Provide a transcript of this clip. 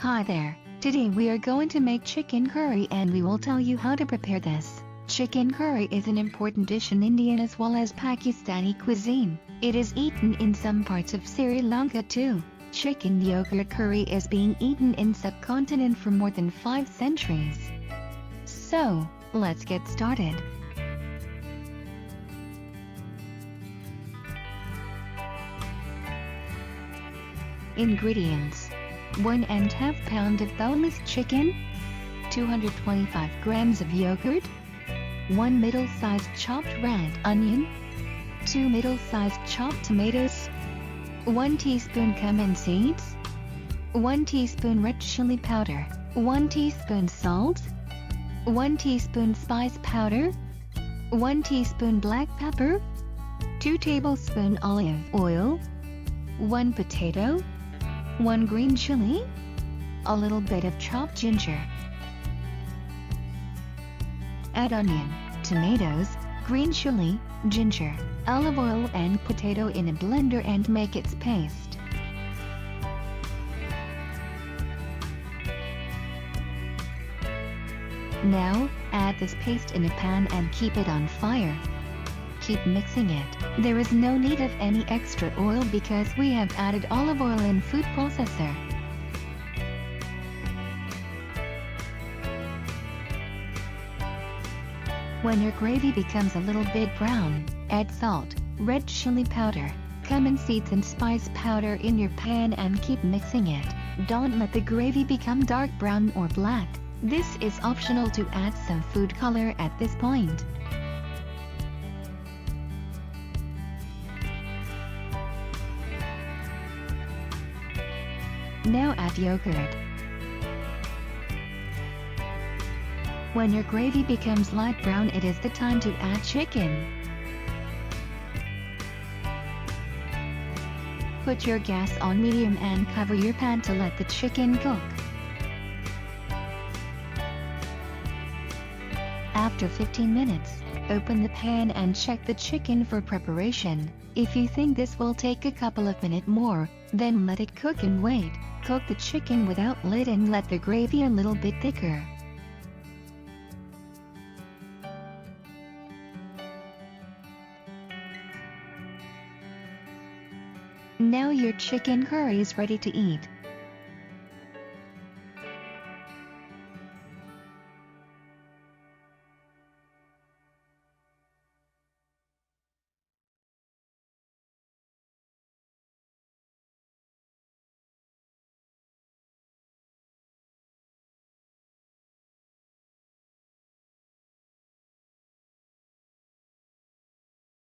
Hi there, today we are going to make chicken curry and we will tell you how to prepare this. Chicken curry is an important dish in Indian as well as Pakistani cuisine. It is eaten in some parts of Sri Lanka too. Chicken yogurt curry is being eaten in subcontinent for more than 5 centuries. So, let's get started. Ingredients: 1½ pound of boneless chicken, 225 grams of yogurt, 1 middle-sized chopped red onion, 2 middle-sized chopped tomatoes, 1 teaspoon cumin seeds, 1 teaspoon red chili powder, 1 teaspoon salt, 1 teaspoon spice powder, 1 teaspoon black pepper, 2 tablespoon olive oil, 1 potato, 1 green chili, a little bit of chopped ginger. Add onion, tomatoes, green chili, ginger, olive oil and potato in a blender and make its paste. Now, add this paste in a pan and keep it on fire. Keep mixing it. There is no need of any extra oil because we have added olive oil in food processor. When your gravy becomes a little bit brown, add salt, red chili powder, cumin seeds and spice powder in your pan and keep mixing it. Don't let the gravy become dark brown or black. This is optional to add some food color at this point. Now add yogurt. When your gravy becomes light brown, it is the time to add chicken. Put your gas on medium and cover your pan to let the chicken cook. After 15 minutes, open the pan and check the chicken for preparation. If you think this will take a couple of minutes more, then let it cook and wait. Cook the chicken without lid and let the gravy a little bit thicker. Now your chicken curry is ready to eat.